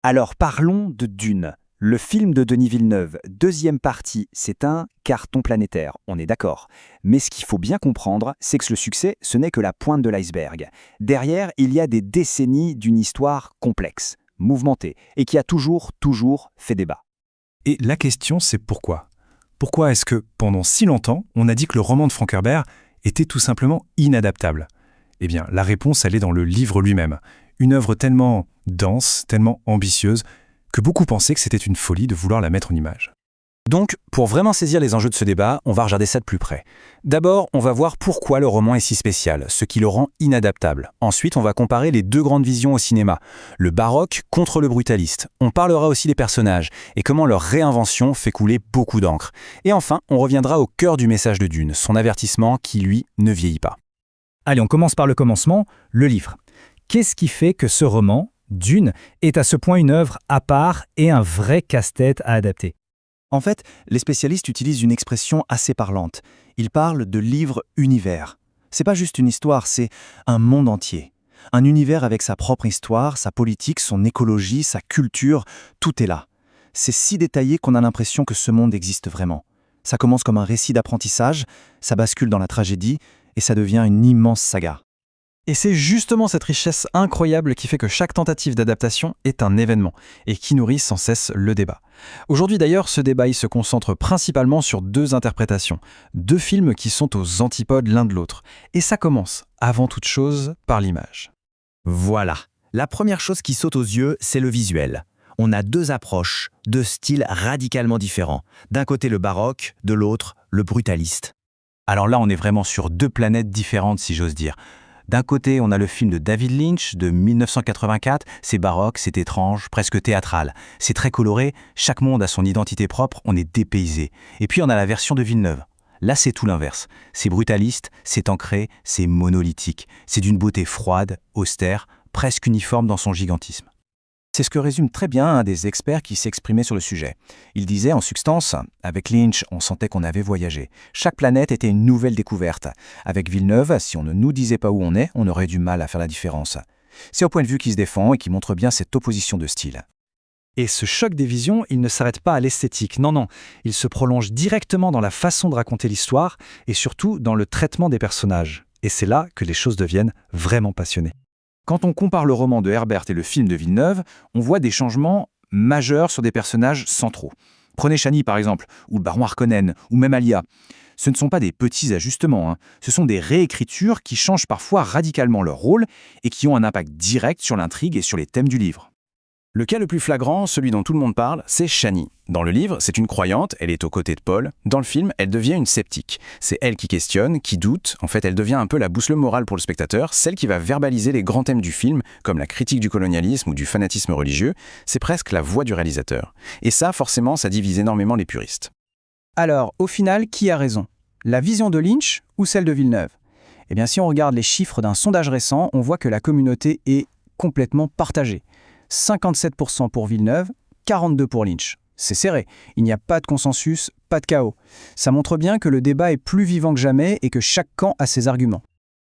Alors parlons de Dune. Le film de Denis Villeneuve, deuxième partie, c'est un carton planétaire, on est d'accord. Mais ce qu'il faut bien comprendre, c'est que le succès, ce n'est que la pointe de l'iceberg. Derrière, il y a des décennies d'une histoire complexe, mouvementée, et qui a toujours fait débat. Et la question, c'est pourquoi? Pourquoi est-ce que, pendant si longtemps, on a dit que le roman de Frank Herbert était tout simplement inadaptable? Eh bien, la réponse, elle est dans le livre lui-même. Une œuvre tellement dense, tellement ambitieuse, que beaucoup pensaient que c'était une folie de vouloir la mettre en image. Donc, pour vraiment saisir les enjeux de ce débat, on va regarder ça de plus près. D'abord, on va voir pourquoi le roman est si spécial, ce qui le rend inadaptable. Ensuite, on va comparer les deux grandes visions au cinéma, le baroque contre le brutaliste. On parlera aussi des personnages et comment leur réinvention fait couler beaucoup d'encre. Et enfin, on reviendra au cœur du message de Dune, son avertissement qui, lui, ne vieillit pas. Allez, on commence par le commencement, le livre. Qu'est-ce qui fait que ce roman, Dune, est à ce point une œuvre à part et un vrai casse-tête à adapter? En fait, les spécialistes utilisent une expression assez parlante. Ils parlent de livre-univers. C'est pas juste une histoire, c'est un monde entier. Un univers avec sa propre histoire, sa politique, son écologie, sa culture, tout est là. C'est si détaillé qu'on a l'impression que ce monde existe vraiment. Ça commence comme un récit d'apprentissage, ça bascule dans la tragédie, et ça devient une immense saga. Et c'est justement cette richesse incroyable qui fait que chaque tentative d'adaptation est un événement et qui nourrit sans cesse le débat. Aujourd'hui d'ailleurs, ce débat il se concentre principalement sur deux interprétations, deux films qui sont aux antipodes l'un de l'autre. Et ça commence, avant toute chose, par l'image. Voilà. La première chose qui saute aux yeux, c'est le visuel. On a deux approches, deux styles radicalement différents. D'un côté le baroque, de l'autre le brutaliste. Alors là, on est vraiment sur deux planètes différentes, si j'ose dire. D'un côté, on a le film de David Lynch de 1984, c'est baroque, c'est étrange, presque théâtral. C'est très coloré, chaque monde a son identité propre, on est dépaysé. Et puis on a la version de Villeneuve. Là, c'est tout l'inverse. C'est brutaliste, c'est ancré, c'est monolithique. C'est d'une beauté froide, austère, presque uniforme dans son gigantisme. C'est ce que résume très bien un des experts qui s'exprimait sur le sujet. Il disait en substance, avec Lynch, on sentait qu'on avait voyagé. Chaque planète était une nouvelle découverte. Avec Villeneuve, si on ne nous disait pas où on est, on aurait du mal à faire la différence. C'est au point de vue qui se défend et qui montre bien cette opposition de style. Et ce choc des visions, il ne s'arrête pas à l'esthétique, non, il se prolonge directement dans la façon de raconter l'histoire et surtout dans le traitement des personnages. Et c'est là que les choses deviennent vraiment passionnées. Quand on compare le roman de Herbert et le film de Villeneuve, on voit des changements majeurs sur des personnages centraux. Prenez Chani par exemple, ou le baron Harkonnen, ou même Alia. Ce ne sont pas des petits ajustements, ce sont des réécritures qui changent parfois radicalement leur rôle et qui ont un impact direct sur l'intrigue et sur les thèmes du livre. Le cas le plus flagrant, celui dont tout le monde parle, c'est Chani. Dans le livre, c'est une croyante, elle est aux côtés de Paul. Dans le film, elle devient une sceptique. C'est elle qui questionne, qui doute. En fait, elle devient un peu la boussole morale pour le spectateur, celle qui va verbaliser les grands thèmes du film, comme la critique du colonialisme ou du fanatisme religieux. C'est presque la voix du réalisateur. Et ça, forcément, ça divise énormément les puristes. Alors, au final, qui a raison? La vision de Lynch ou celle de Villeneuve? Eh bien, si on regarde les chiffres d'un sondage récent, on voit que la communauté est complètement partagée. 57% pour Villeneuve, 42% pour Lynch. C'est serré, il n'y a pas de consensus, pas de chaos. Ça montre bien que le débat est plus vivant que jamais et que chaque camp a ses arguments.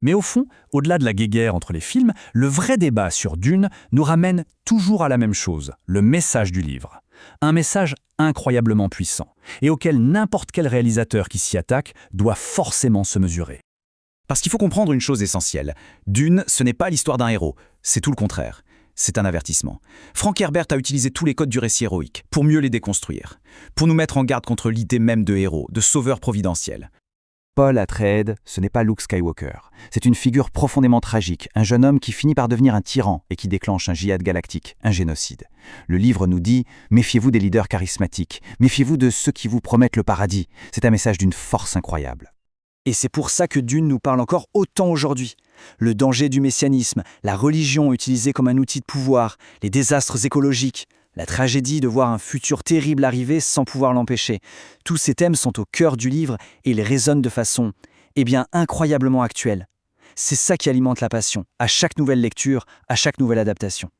Mais au fond, au-delà de la guéguerre entre les films, le vrai débat sur Dune nous ramène toujours à la même chose, le message du livre. Un message incroyablement puissant, et auquel n'importe quel réalisateur qui s'y attaque doit forcément se mesurer. Parce qu'il faut comprendre une chose essentielle. Dune, ce n'est pas l'histoire d'un héros, c'est tout le contraire. C'est un avertissement. Frank Herbert a utilisé tous les codes du récit héroïque pour mieux les déconstruire, pour nous mettre en garde contre l'idée même de héros, de sauveur providentiel. Paul Atreides, ce n'est pas Luke Skywalker. C'est une figure profondément tragique, un jeune homme qui finit par devenir un tyran et qui déclenche un djihad galactique, un génocide. Le livre nous dit « Méfiez-vous des leaders charismatiques, méfiez-vous de ceux qui vous promettent le paradis ». C'est un message d'une force incroyable. Et c'est pour ça que Dune nous parle encore autant aujourd'hui. Le danger du messianisme, la religion utilisée comme un outil de pouvoir, les désastres écologiques, la tragédie de voir un futur terrible arriver sans pouvoir l'empêcher. Tous ces thèmes sont au cœur du livre et ils résonnent de façon, incroyablement actuelle. C'est ça qui alimente la passion, à chaque nouvelle lecture, à chaque nouvelle adaptation.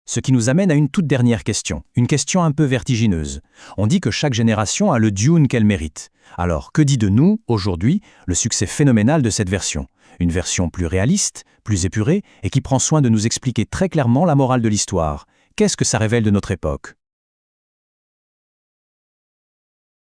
Ce qui nous amène à une toute dernière question, une question un peu vertigineuse. On dit que chaque génération a le Dune qu'elle mérite. Alors, que dit de nous, aujourd'hui, le succès phénoménal de cette version? Une version plus réaliste, plus épurée, et qui prend soin de nous expliquer très clairement la morale de l'histoire. qu'est-ce que ça révèle de notre époque?